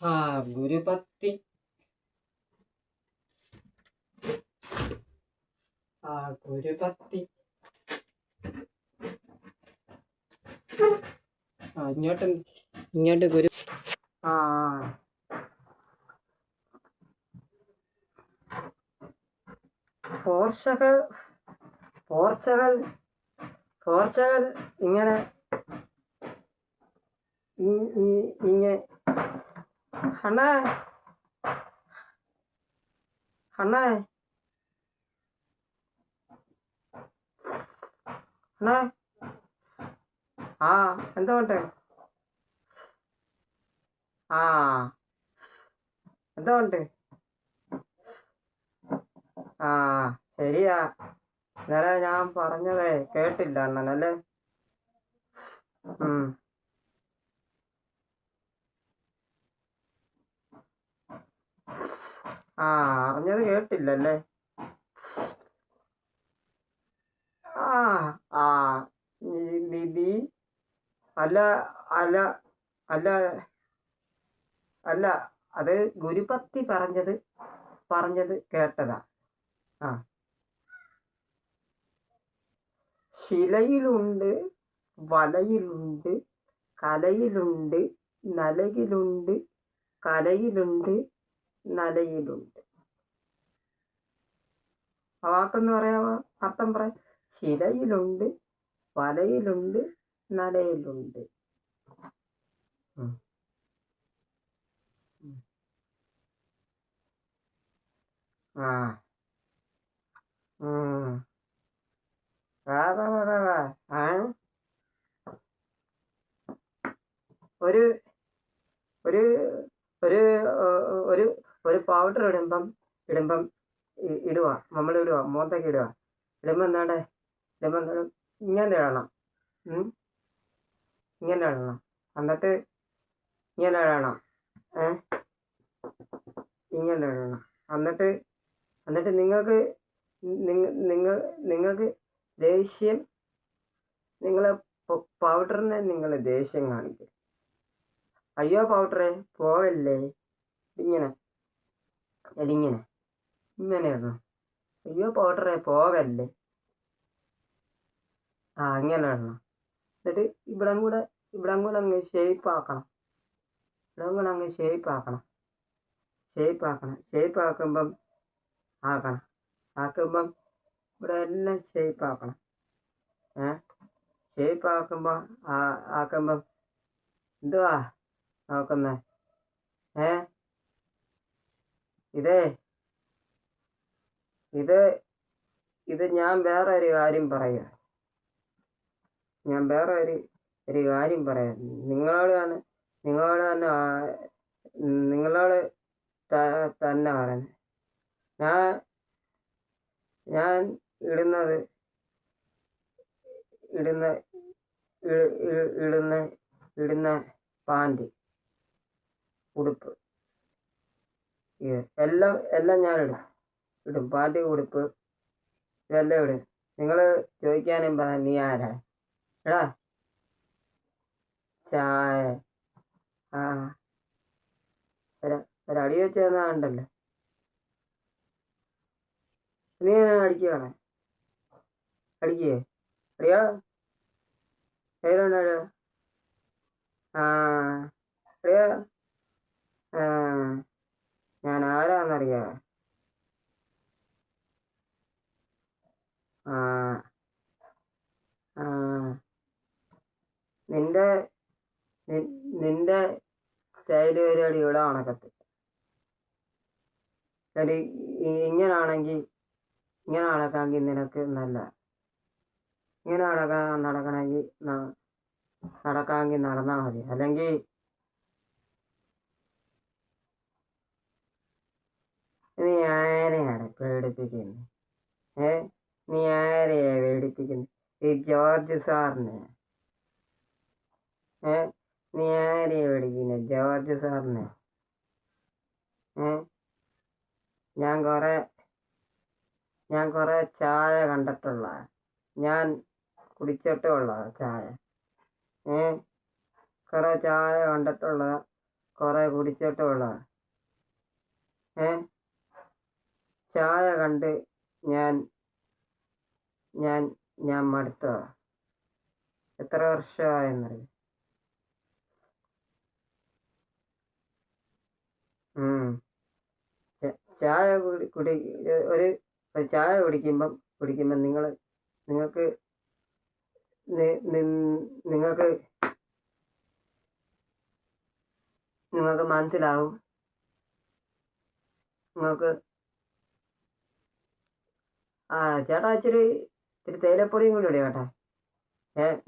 ആ ഗുരുപത്തി ഗുരുപത്തി ഇങ്ങോട്ട് ഗുരു Portugal Portugal Portugal ഇങ്ങനെ ഇങ്ങനെ അണ്ണേ അണ്ണേ അണ്ണേ എന്തുകൊണ്ട് എന്തുകൊണ്ട് ശരിയാ, ഇന്നലെ ഞാൻ പറഞ്ഞതേ കേട്ടില്ല അണ്ണനല്ലേ? അറിഞ്ഞത് കേട്ടില്ലല്ലേ? നീ അല്ല അല്ല അല്ല അല്ല അത് ഗുരുപത്തി പറഞ്ഞത് കേട്ടതാ. ശിലയിലുണ്ട്, വലയിലുണ്ട്, കലയിലുണ്ട്, നലയിലുണ്ട്, കലയിലുണ്ട്, നലയിലുണ്ട്. ആ വാക്കൊന്ന് പറയാമോ? അർത്ഥം പറയാം. ശിലയിലുണ്ട്, വലയിലുണ്ട്, നലയിലുണ്ട്. ഒരു ഒരു ഒരു ഒരു ഒരു പൗഡർ ഇടുമ്പം നമ്മൾ മോന്തയ്ക്ക് ഇടുമ്പോ എന്താണ് ഇങ്ങനെ ഇടണം. ഇങ്ങനെ ഇടണം. എന്നിട്ട് ഇങ്ങനെ ഇടണം. ഇങ്ങനെ ഇടണം. എന്നിട്ട് നിങ്ങൾക്ക് ദേഷ്യം, നിങ്ങളെ പൗഡറിനെ നിങ്ങൾ ദേഷ്യം കാണിക്കും. അയ്യോ പൗഡറെ പോവല്ലേ, ഇങ്ങനെ ഇടണം. അയ്യോ പൗഡറെ പോവല്ലേ, ഇങ്ങനെ ഇടണം. എന്നിട്ട് ഇവിടം കൂടെ അങ്ങ് ഷേപ്പ് ആക്കണം. ഷേപ്പ് ആക്കുമ്പം ഇവിടെ എല്ലാം ഷേപ്പ് ആക്കണം. ഷേപ്പ് ആക്കുമ്പം എന്തുവാ നോക്കുന്നേ? ഇത് ഞാൻ വേറെ ഒരു കാര്യം പറയാം. നിങ്ങളോട് തന്നെ പറയാൻ. ഞാൻ ഇടുന്ന പാൻറ്, ഉടുപ്പ്, എല്ലാം ഞാൻ ഇടും. പാൻറ്, ഉടുപ്പ് ഇതെല്ലാം ഇടും. നിങ്ങൾ ചോദിക്കാനും പറയാം, നീ ആരാ? എടാ ചായ ഒരടി വെച്ച് തന്നാണ്ടല്ലോ, നീ അടിക്കുകയാണേ? അടിക്കേ? അറിയോ? അറിയോ? ഞാൻ ആരാന്നറിയാ? നിന്റെ സ്റ്റൈല് പരിപാടി ഇവിടെ നടക്കത്തില്ല. ഇങ്ങനാണെങ്കിൽ നിനക്ക് നല്ല, ഇങ്ങനെ നടക്കണമെങ്കിൽ നടന്നാൽ മതി. അല്ലെങ്കിൽ നീ ആരെയാണ് പേടിപ്പിക്കുന്നത്? നീ ആരെയാ പേടിപ്പിക്കുന്നത്? ഈ ജോർജ് സാറിനെ? നീ ആരെയാ പേടിക്കുന്നത്? ജോർജ് സാറിനെ? ഞാൻ കുറെ ചായ കണ്ടിട്ടുള്ള, ഞാൻ കുടിച്ചിട്ടുള്ള ചായ, കുറെ ചായ കണ്ടിട്ടുള്ള, കുറെ കുടിച്ചിട്ടുള്ള ചായ കണ്ട് ഞാൻ ഞാൻ ഞാൻ മടുത്തതാ. എത്ര വർഷമായെന്നറിയാം. ചായ ഒരു ചായ കുടിക്കുമ്പം നിങ്ങൾക്ക് നിങ്ങൾക്ക് മനസ്സിലാവും. നിങ്ങൾക്ക് ചേട്ടാ ഇച്ചിരി തേയിലപ്പൊടിയും കൂടി ഇടുക കേട്ടാ.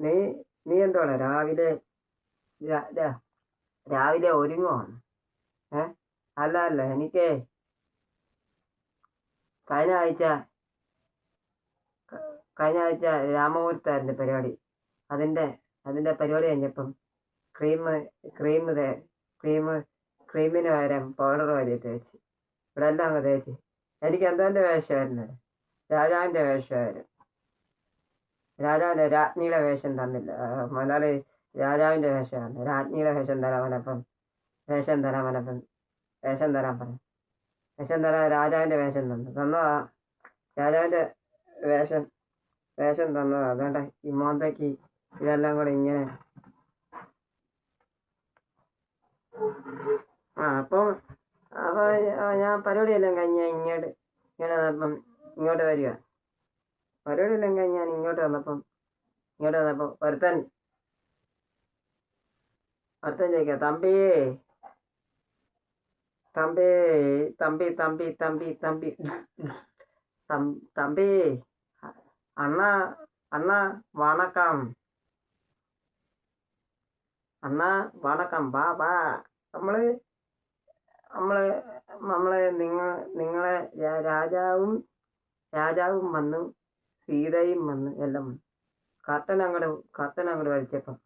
നീ എന്തുവാണ് രാവിലെ ഒരുങ്ങുവാണ്? അല്ല എനിക്ക് കഴിഞ്ഞ ആഴ്ച രാമപുരത്തായിരുന്നു പരിപാടി. അതിന്റെ പരിപാടി കഴിഞ്ഞപ്പം ക്രീമിന് പകരം പൗഡർ വാരി തേച്ച് ഇവിടെ എല്ലാം അങ്ങ് തേച്ച്. എനിക്ക് എന്തോന്റെ വേഷമായിരുന്നു? രാജാവിന്റെ വേഷമായിരുന്നു. രാജാവിന്റെ രാജ്ഞിയുടെ വേഷം തന്നില്ല. മലയാളി രാജാവിന്റെ വേഷമാണ്. രാജ്ഞിയുടെ വേഷം തരാൻ പറഞ്ഞു. രാജാവിന്റെ വേഷം തന്നതാ. രാജാവിന്റെ വേഷം തന്നതാ. അതുകൊണ്ട് ഈ മോന്തയ്ക്ക് ഇതെല്ലാം കൂടെ ഇങ്ങനെ. അപ്പൊ ഞാൻ പരിപാടിയെല്ലാം കഴിഞ്ഞ് ഇങ്ങോട്ട് വരിക. പരിപാടിയെല്ലാം കഴിഞ്ഞ് ഞാൻ ഇങ്ങോട്ട് വന്നപ്പം ഒരുത്തൻ ചോദിക്കുക, തമ്പി അണ്ണ വണക്കം വാ. നമ്മളെ നിങ്ങളെ രാജാവും വന്നു, സീതയും വന്നു, എല്ലാം വന്നു. കർട്ടൻ അങ്ങോട്ട് വലിച്ചപ്പം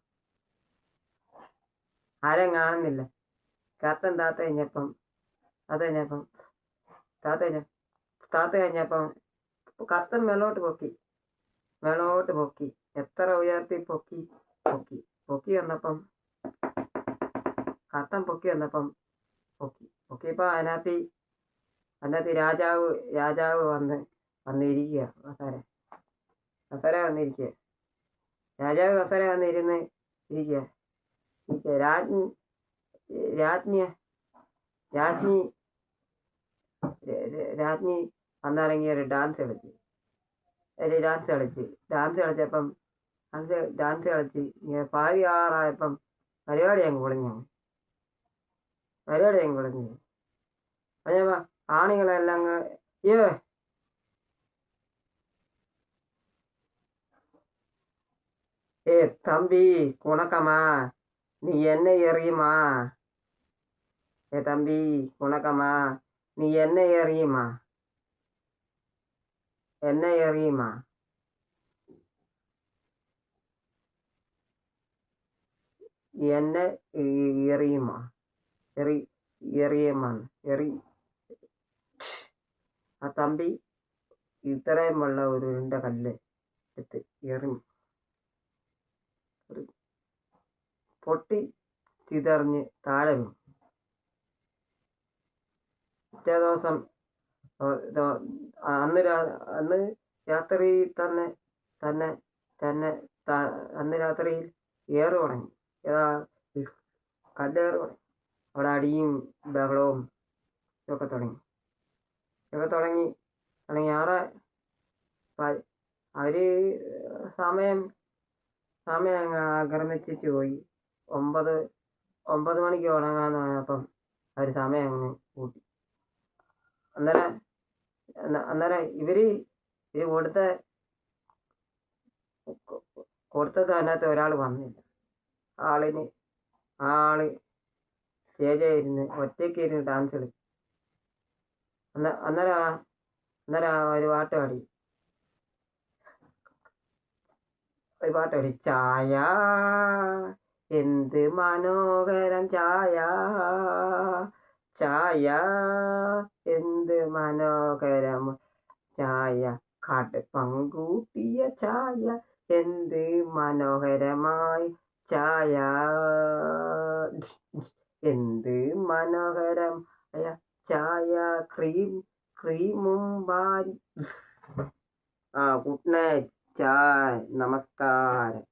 ആരെയും കാണുന്നില്ല. കർട്ടൻ താത്ത കഴിഞ്ഞപ്പം കർട്ടൻ മേലോട്ട് പൊക്കി. എത്ര ഉയർത്തി പൊക്കി വന്നപ്പം കർട്ടൻ പൊക്കിയപ്പോ അതിനകത്ത് രാജാവ് വന്നിരിക്കുക. കസേര വന്നിരിക്കുക. രാജാവ് കസേര വന്നിരുന്ന് ഇരിക്കുക. രാജ്ഞി വന്നിറങ്ങി ഒരു ഡാൻസ് കളിച്ച് പാതി ആറായപ്പം പരിപാടി അങ്ങ് പൊളിഞ്ഞു. ആണികളെല്ലാം தம்பி குணக்கமா நீ என்ன எறியுமா? தம்பி குணக்கமா நீ என்ன எறியுமா? എറിയുമാ ആ തമ്പി ഇത്രയുമുള്ള ഒരു ഉരുണ്ട കല്ല് എടുത്ത് എറിഞ്ഞു. പൊട്ടി ചിതറിഞ്ഞ് താഴെ വീണു. പിറ്റേ ദിവസം അന്ന് രാത്രിയിൽ തന്നെ അന്ന് രാത്രിയിൽ ഏറ് തുടങ്ങി. കല്ലേറ് തുടങ്ങി. അവിടെ അടിയും ബഹളവും ഒക്കെ തുടങ്ങി. അവര് സമയം അങ്ങ് ആക്രമിച്ചിട്ട് പോയി. 9 മണിക്ക് ഉറങ്ങാന്ന് പറഞ്ഞപ്പം അവർ സമയം അങ്ങ് കൂട്ടി. അന്നേരം ഇവര് കൊടുത്തത് അതിനകത്ത് ഒരാൾ വന്നില്ല. ആള് സ്റ്റേജിൽ ഇരുന്ന് ഒറ്റയ്ക്ക് ഇരുന്ന് ഡാൻസ് കളിക്കും. അന്നേരം ഒരു പാട്ട് പാടി ചായ എന്ത് മനോഹരം ചായ എന്ത് മനോഹരം ചായ കടുപ്പം കൂട്ടിയ ചായ എന്ത് മനോഹരമായി ചായ എന്ത് മനോഹരം ചായ ക്രീമും വാരി. Good night. ചായ്. നമസ്കാരം.